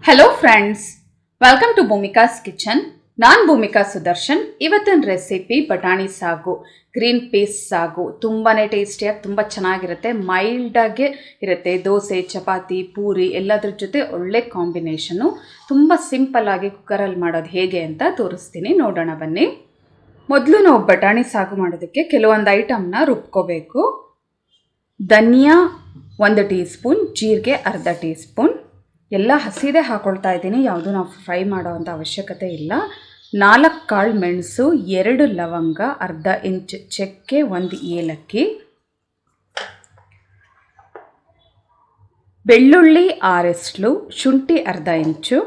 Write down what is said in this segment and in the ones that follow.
Hello friends, welcome to Bhumika's kitchen. ನಾನು ಭೂಮಿಕಾ ಸುದರ್ಶನ್. ಇವತ್ತಿನ recipe ಬಟಾಣಿ ಸಾಗು, ಗ್ರೀನ್ ಪೀಸ್ ಸಾಗು. ತುಂಬಾ ಟೇಸ್ಟಿಯಾಗಿ ತುಂಬ ಚೆನ್ನಾಗಿರುತ್ತೆ, ಮೈಲ್ಡಾಗೆ ಇರುತ್ತೆ. ದೋಸೆ, ಚಪಾತಿ, ಪೂರಿ ಎಲ್ಲದ್ರ ಜೊತೆ ಒಳ್ಳೆ ಕಾಂಬಿನೇಷನು. ತುಂಬ ಸಿಂಪಲ್ಲಾಗಿ ಕುಕ್ಕರಲ್ಲಿ ಮಾಡೋದು ಹೇಗೆ ಅಂತ ತೋರಿಸ್ತೀನಿ, ನೋಡೋಣ ಬನ್ನಿ. ಮೊದಲು ನಾವು ಬಟಾಣಿ ಸಾಗು ಮಾಡೋದಕ್ಕೆ ಕೆಲವೊಂದು ಐಟಮ್ನ ರುಬ್ಕೋಬೇಕು. ಧನಿಯಾ 1 ಟೀ ಸ್ಪೂನ್, ಜೀರಿಗೆ ಅರ್ಧ ಟೀ ಸ್ಪೂನ್, ಎಲ್ಲ ಹಸಿದೇ ಹಾಕೊಳ್ತಾ ಇದ್ದೀನಿ. ಯಾವುದು ನಾವು ಫ್ರೈ ಮಾಡೋವಂಥ ಅವಶ್ಯಕತೆ ಇಲ್ಲ. 4 ಕಾಳು ಮೆಣಸು, 2 ಲವಂಗ, ಅರ್ಧ ಇಂಚ್ ಚಕ್ಕೆ, 1 ಏಲಕ್ಕಿ, ಬೆಳ್ಳುಳ್ಳಿ 6 ಎಸ್ಲು, ಶುಂಠಿ ಅರ್ಧ ಇಂಚು,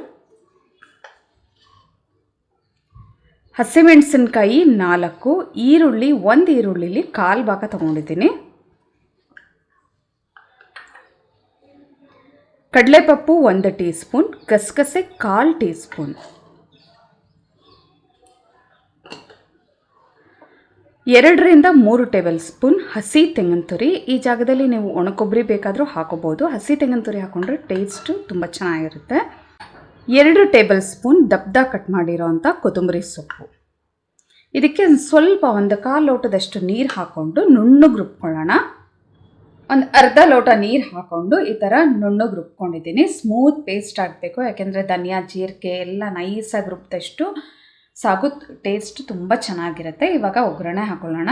ಹಸಿಮೆಣಸಿನ್ಕಾಯಿ 4, ಈರುಳ್ಳಿ 1 ಈರುಳ್ಳಿಲಿ 1/4 ಭಾಗ ತೊಗೊಂಡಿದ್ದೀನಿ, ಕಡಲೆಪಪ್ಪು 1 ಟೀ ಸ್ಪೂನ್, ಗಸಗಸೆ 1/4 ಟೀ ಸ್ಪೂನ್, 2ರಿಂದ 3 ಟೇಬಲ್ ಸ್ಪೂನ್ ಹಸಿ ತೆಂಗಿನ ತುರಿ. ಈ ಜಾಗದಲ್ಲಿ ನೀವು ಒಣಕೊಬ್ಬರಿ ಬೇಕಾದರೂ ಹಾಕೋಬೋದು. ಹಸಿ ತೆಂಗಿನ ತುರಿ ಹಾಕೊಂಡ್ರೆ ಟೇಸ್ಟು ತುಂಬ ಚೆನ್ನಾಗಿರುತ್ತೆ. 2 ಟೇಬಲ್ ಸ್ಪೂನ್ ದಪ್ಪ ಕಟ್ ಮಾಡಿರೋ ಅಂಥ ಕೊತ್ತಂಬರಿ ಸೊಪ್ಪು. ಇದಕ್ಕೆ ಸ್ವಲ್ಪ 1/4 ಲೋಟದಷ್ಟು ನೀರು ಹಾಕ್ಕೊಂಡು ನುಣ್ಣಗೆ ರುಬ್ಕೊಳ್ಳೋಣ. 1 ಅರ್ಧ ಲೋಟ ನೀರು ಹಾಕ್ಕೊಂಡು ಈ ಥರ ನುಣ್ಣಗೆ ರುಬ್ಕೊಂಡಿದ್ದೀನಿ. ಸ್ಮೂತ್ ಪೇಸ್ಟ್ ಆಗಬೇಕು, ಯಾಕೆಂದರೆ ಧನಿಯಾ, ಜೀರಿಗೆ ಎಲ್ಲ ನೈಸಾಗಿ ರುಬ್ಬಿದಷ್ಟು ಸಾಗು ಟೇಸ್ಟ್ ತುಂಬ ಚೆನ್ನಾಗಿರುತ್ತೆ. ಇವಾಗ ಒಗ್ಗರಣೆ ಹಾಕೊಳ್ಳೋಣ.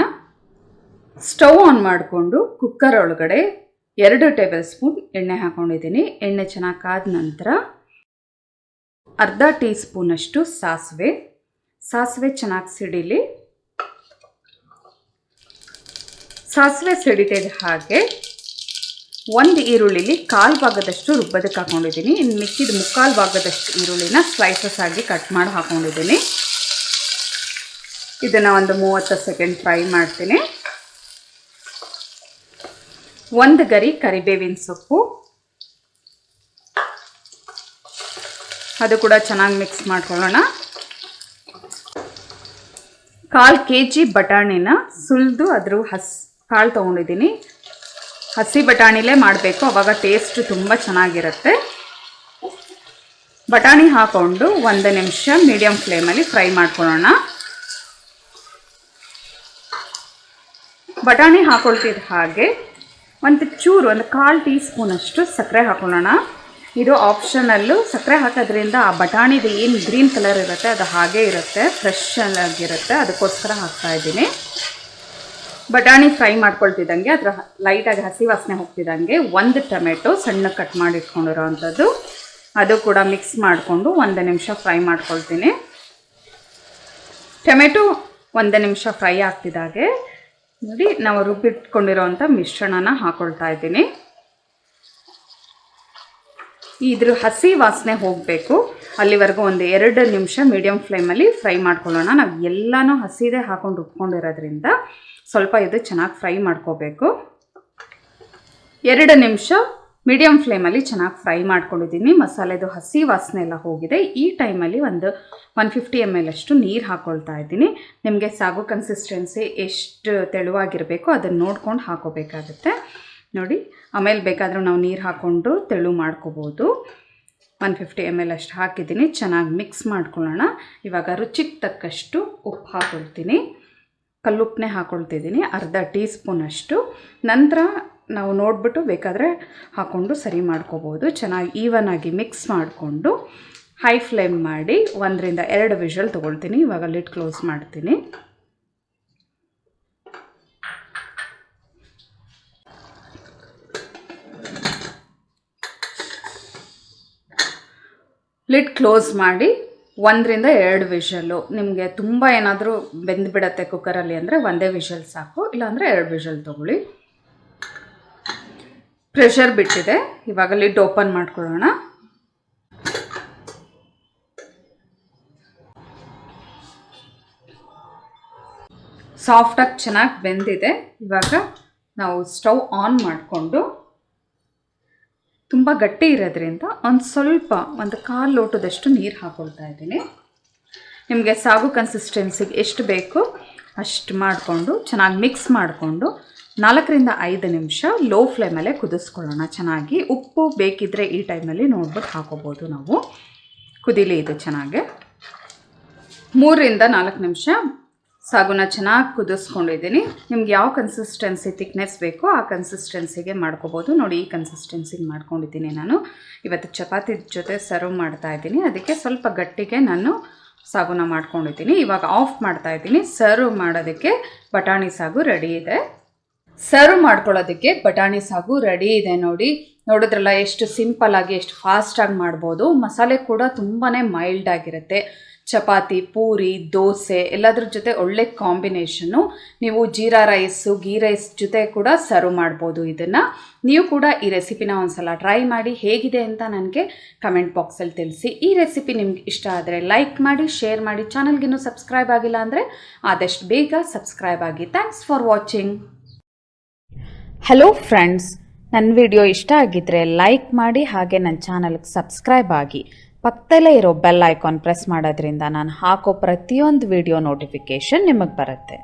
ಸ್ಟವ್ ಆನ್ ಮಾಡಿಕೊಂಡು ಕುಕ್ಕರ್ ಒಳಗಡೆ 2 ಟೇಬಲ್ ಸ್ಪೂನ್ ಎಣ್ಣೆ ಹಾಕ್ಕೊಂಡಿದ್ದೀನಿ. ಎಣ್ಣೆ ಚೆನ್ನಾಗಿ ಕಾದ ನಂತರ ಅರ್ಧ ಟೀ ಸ್ಪೂನಷ್ಟು ಸಾಸಿವೆ ಚೆನ್ನಾಗಿ ಸಿಡಿಲಿ. ಸಾಸಿವೆ ಸಿಡಿತಿದ್ದ ಹಾಗೆ 1 ಈರುಳ್ಳಿಲಿ 1/4 ಭಾಗದಷ್ಟು ರುಬ್ಬೋದಕ್ಕೆ ಹಾಕ್ಕೊಂಡಿದ್ದೀನಿ. ಇನ್ನು ಮಿಕ್ಕಿದ 3/4 ಭಾಗದಷ್ಟು ಈರುಳ್ಳಿನ ಸ್ಲೈಸಸ್ ಆಗಿ ಕಟ್ ಮಾಡಿ ಹಾಕ್ಕೊಂಡಿದ್ದೀನಿ. ಇದನ್ನು ಒಂದು 30 ಸೆಕೆಂಡ್ ಫ್ರೈ ಮಾಡ್ತೀನಿ. 1 ಗರಿ ಕರಿಬೇವಿನ ಸೊಪ್ಪು, ಅದು ಕೂಡ ಚೆನ್ನಾಗಿ ಮಿಕ್ಸ್ ಮಾಡ್ಕೊಳ್ಳೋಣ. 1/4 kg ಬಟಾಣಿನ ಸುಲಿದು ಅದ್ರ ಕಾಳು ತೊಗೊಂಡಿದ್ದೀನಿ. ಹಸಿ ಬಟಾಣಿಲೇ ಮಾಡಬೇಕು, ಆವಾಗ ಟೇಸ್ಟ್ ತುಂಬ ಚೆನ್ನಾಗಿರುತ್ತೆ. ಬಟಾಣಿ ಹಾಕ್ಕೊಂಡು 1 ನಿಮಿಷ ಮೀಡಿಯಮ್ ಫ್ಲೇಮಲ್ಲಿ ಫ್ರೈ ಮಾಡ್ಕೊಳ್ಳೋಣ. ಬಟಾಣಿ ಹಾಕೊಳ್ತಿದ್ದ ಹಾಗೆ 1/4 ಟೀ ಸ್ಪೂನಷ್ಟು ಸಕ್ಕರೆ ಹಾಕೊಳ್ಳೋಣ. ಇದು ಆಪ್ಷನಲ್ಲು. ಸಕ್ಕರೆ ಹಾಕೋದ್ರಿಂದ ಆ ಬಟಾಣಿದು ಏನು ಗ್ರೀನ್ ಕಲರ್ ಇರುತ್ತೆ ಅದು ಹಾಗೇ ಇರುತ್ತೆ, ಫ್ರೆಶ್ ಆಗಿರುತ್ತೆ, ಅದಕ್ಕೋಸ್ಕರ ಹಾಕ್ತಾಯಿದ್ದೀನಿ. ಬಟಾಣಿ ಫ್ರೈ ಮಾಡ್ಕೊಳ್ತಿದ್ದಂಗೆ ಅದರ ಲೈಟಾಗಿ ಹಸಿ ವಾಸನೆ ಹೋಗ್ತಿದ್ದಂಗೆ 1 ಟೊಮೆಟೊ ಸಣ್ಣ ಕಟ್ ಮಾಡಿ ಇಟ್ಕೊಂಡಿರೋ ಅಂಥದ್ದು, ಅದು ಕೂಡ ಮಿಕ್ಸ್ ಮಾಡಿಕೊಂಡು 1 ನಿಮಿಷ ಫ್ರೈ ಮಾಡ್ಕೊಳ್ತೀನಿ. ಟೊಮೆಟೊ 1 ನಿಮಿಷ ಫ್ರೈ ಆಗ್ತಿದ್ದಾಗೆ ನೋಡಿ ನಾವು ರುಬ್ಬಿಟ್ಕೊಂಡಿರೋ ಅಂಥ ಮಿಶ್ರಣನ ಹಾಕ್ಕೊಳ್ತಾ ಇದ್ದೀನಿ. ಇದ್ರ ಹಸಿ ವಾಸನೆ ಹೋಗಬೇಕು, ಅಲ್ಲಿವರೆಗೂ 1-2 ನಿಮಿಷ ಮೀಡಿಯಮ್ ಫ್ಲೇಮಲ್ಲಿ ಫ್ರೈ ಮಾಡ್ಕೊಳ್ಳೋಣ. ನಾವು ಎಲ್ಲನೂ ಹಸಿದೇ ಹಾಕೊಂಡು ರುಬ್ಕೊಂಡಿರೋದ್ರಿಂದ ಸ್ವಲ್ಪ ಇದು ಚೆನ್ನಾಗಿ ಫ್ರೈ ಮಾಡ್ಕೋಬೇಕು. 2 ನಿಮಿಷ ಮೀಡಿಯಮ್ ಫ್ಲೇಮಲ್ಲಿ ಚೆನ್ನಾಗಿ ಫ್ರೈ ಮಾಡ್ಕೊಂಡಿದ್ದೀನಿ. ಮಸಾಲೆದು ಹಸಿ ವಾಸನೆ ಎಲ್ಲ ಹೋಗಿದೆ. ಈ ಟೈಮಲ್ಲಿ 150 ml ಅಷ್ಟು ನೀರು ಹಾಕ್ಕೊಳ್ತಾ ಇದ್ದೀನಿ. ನಿಮಗೆ ಸಾಗು ಕನ್ಸಿಸ್ಟೆನ್ಸಿ ಎಷ್ಟು ತೆಳುವಾಗಿರಬೇಕು ಅದನ್ನು ನೋಡ್ಕೊಂಡು ಹಾಕೋಬೇಕಾಗುತ್ತೆ ನೋಡಿ. ಆಮೇಲೆ ಬೇಕಾದರೂ ನಾವು ನೀರು ಹಾಕ್ಕೊಂಡು ತೆಳು ಮಾಡ್ಕೋಬೋದು. 150 ml ಅಷ್ಟು ಹಾಕಿದ್ದೀನಿ. ಚೆನ್ನಾಗಿ ಮಿಕ್ಸ್ ಮಾಡ್ಕೊಳ್ಳೋಣ. ಇವಾಗ ರುಚಿಗೆ ತಕ್ಕಷ್ಟು ಉಪ್ಪು ಹಾಕ್ಕೊಳ್ತೀನಿ. ಕಲ್ಲುಪ್ಪನ್ನೇ ಹಾಕ್ಕೊಳ್ತಿದ್ದೀನಿ, ಅರ್ಧ ಟೀ ಸ್ಪೂನಷ್ಟು. ನಂತರ ನಾವು ನೋಡಿಬಿಟ್ಟು ಬೇಕಾದರೆ ಹಾಕ್ಕೊಂಡು ಸರಿ ಮಾಡ್ಕೋಬೋದು. ಚೆನ್ನಾಗಿ ಈವನಾಗಿ ಮಿಕ್ಸ್ ಮಾಡಿಕೊಂಡು ಹೈ ಫ್ಲೇಮ್ ಮಾಡಿ 1ರಿಂದ 2 ವಿಷಲ್ ತೊಗೊಳ್ತೀನಿ. ಇವಾಗ ಲಿಡ್ ಕ್ಲೋಸ್ ಮಾಡ್ತೀನಿ. ಲಿಡ್ ಕ್ಲೋಸ್ ಮಾಡಿ 1ರಿಂದ 2 ವಿಷಲ್ಲು. ನಿಮಗೆ ತುಂಬ ಏನಾದರೂ ಬೆಂದುಬಿಡತ್ತೆ ಕುಕ್ಕರಲ್ಲಿ ಅಂದರೆ 1 ವಿಷಲ್ ಸಾಕು, ಇಲ್ಲಾಂದರೆ 2 ವಿಷಲ್ ತೊಗೊಳ್ಳಿ. ಪ್ರೆಷರ್ ಬಿಟ್ಟಿದೆ. ಇವಾಗ ಲಿಡ್ ಓಪನ್ ಮಾಡ್ಕೊಳ್ಳೋಣ. ಸಾಫ್ಟಾಗಿ ಚೆನ್ನಾಗಿ ಬೆಂದಿದೆ. ಇವಾಗ ನಾವು ಸ್ಟವ್ ಆನ್ ಮಾಡಿಕೊಂಡು ತುಂಬ ಗಟ್ಟಿ ಇರೋದ್ರಿಂದ ಸ್ವಲ್ಪ 1/4 ಲೋಟದಷ್ಟು ನೀರು ಹಾಕ್ಕೊಳ್ತಾ ಇದ್ದೀನಿ. ನಿಮಗೆ ಸಾಗು ಕನ್ಸಿಸ್ಟೆನ್ಸಿಗೆ ಎಷ್ಟು ಬೇಕು ಅಷ್ಟು ಮಾಡಿಕೊಂಡು ಚೆನ್ನಾಗಿ ಮಿಕ್ಸ್ ಮಾಡಿಕೊಂಡು 4 ರಿಂದ 5 ನಿಮಿಷ ಲೋ ಫ್ಲೇಮಲ್ಲೇ ಕುದಿಸ್ಕೊಳ್ಳೋಣ ಚೆನ್ನಾಗಿ. ಉಪ್ಪು ಬೇಕಿದ್ದರೆ ಈ ಟೈಮಲ್ಲಿ ನೋಡ್ಬಿಟ್ಟು ಹಾಕೋಬೋದು ನಾವು. ಕುದಿಲಿ ಇದು ಚೆನ್ನಾಗಿ. 3 ರಿಂದ 4 ನಿಮಿಷ ಸಾಗುನ ಚೆನ್ನಾಗಿ ಕುದಿಸ್ಕೊಂಡಿದ್ದೀನಿ. ನಿಮ್ಗೆ ಯಾವ ಕನ್ಸಿಸ್ಟೆನ್ಸಿ ಥಿಕ್ನೆಸ್ ಬೇಕೋ ಆ ಕನ್ಸಿಸ್ಟೆನ್ಸಿಗೆ ಮಾಡ್ಕೋಬೋದು. ನೋಡಿ ಈ ಕನ್ಸಿಸ್ಟೆನ್ಸಿಗೆ ಮಾಡ್ಕೊಂಡಿದ್ದೀನಿ ನಾನು. ಇವತ್ತು ಚಪಾತಿ ಜೊತೆ ಸರ್ವ್ ಮಾಡ್ತಾ ಇದ್ದೀನಿ, ಅದಕ್ಕೆ ಸ್ವಲ್ಪ ಗಟ್ಟಿಗೆ ನಾನು ಸಾಗುನ ಮಾಡ್ಕೊಂಡಿದ್ದೀನಿ. ಇವಾಗ ಆಫ್ ಮಾಡ್ತಾ ಇದ್ದೀನಿ. ಸರ್ವ್ ಮಾಡೋದಕ್ಕೆ ಬಟಾಣಿ ಸಾಗು ರೆಡಿ ಇದೆ. ಸರ್ವ್ ಮಾಡ್ಕೊಳ್ಳೋದಕ್ಕೆ ಬಟಾಣಿ ಸಾಗು ರೆಡಿ ಇದೆ. ನೋಡಿದ್ರಲ್ಲ ಎಷ್ಟು ಸಿಂಪಲ್ ಆಗಿ ಎಷ್ಟು ಫಾಸ್ಟಾಗಿ ಮಾಡ್ಬೋದು. ಮಸಾಲೆ ಕೂಡ ತುಂಬಾ ಮೈಲ್ಡ್ ಆಗಿರುತ್ತೆ. ಚಪಾತಿ, ಪೂರಿ, ದೋಸೆ ಎಲ್ಲದ್ರ ಜೊತೆ ಒಳ್ಳೆ ಕಾಂಬಿನೇಷನ್ನು. ನೀವು ಜೀರಾ ರೈಸು, ಗೀ ರೈಸ್ ಜೊತೆ ಕೂಡ ಸರ್ವ್ ಮಾಡ್ಬೋದು ಇದನ್ನು. ನೀವು ಕೂಡ ಈ ರೆಸಿಪಿನ ಒಂದ್ಸಲ ಟ್ರೈ ಮಾಡಿ ಹೇಗಿದೆ ಅಂತ ನನಗೆ ಕಮೆಂಟ್ ಬಾಕ್ಸಲ್ಲಿ ತಿಳಿಸಿ. ಈ ರೆಸಿಪಿ ನಿಮ್ಗೆ ಇಷ್ಟ ಆದರೆ ಲೈಕ್ ಮಾಡಿ, ಶೇರ್ ಮಾಡಿ. ಚಾನಲ್ಗಿನ್ನೂ ಸಬ್ಸ್ಕ್ರೈಬ್ ಆಗಿಲ್ಲ ಅಂದರೆ ಆದಷ್ಟು ಬೇಗ ಸಬ್ಸ್ಕ್ರೈಬ್ ಆಗಿ. Thanks for watching. Hello friends, ನನ್ನ ವಿಡಿಯೋ ಇಷ್ಟ ಆಗಿದ್ದರೆ ಲೈಕ್ ಮಾಡಿ, ಹಾಗೆ ನನ್ನ ಚಾನಲ್ಗೆ ಸಬ್ಸ್ಕ್ರೈಬ್ ಆಗಿ. ಪಕ್ಕದಲ್ಲೇ ಇರೋ ಬೆಲ್ ಐಕಾನ್ ಪ್ರೆಸ್ ಮಾಡೋದ್ರಿಂದ ನಾನು ಹಾಕೋ ಪ್ರತಿಯೊಂದು ವಿಡಿಯೋ ನೋಟಿಫಿಕೇಷನ್ ನಿಮಗೆ ಬರುತ್ತೆ.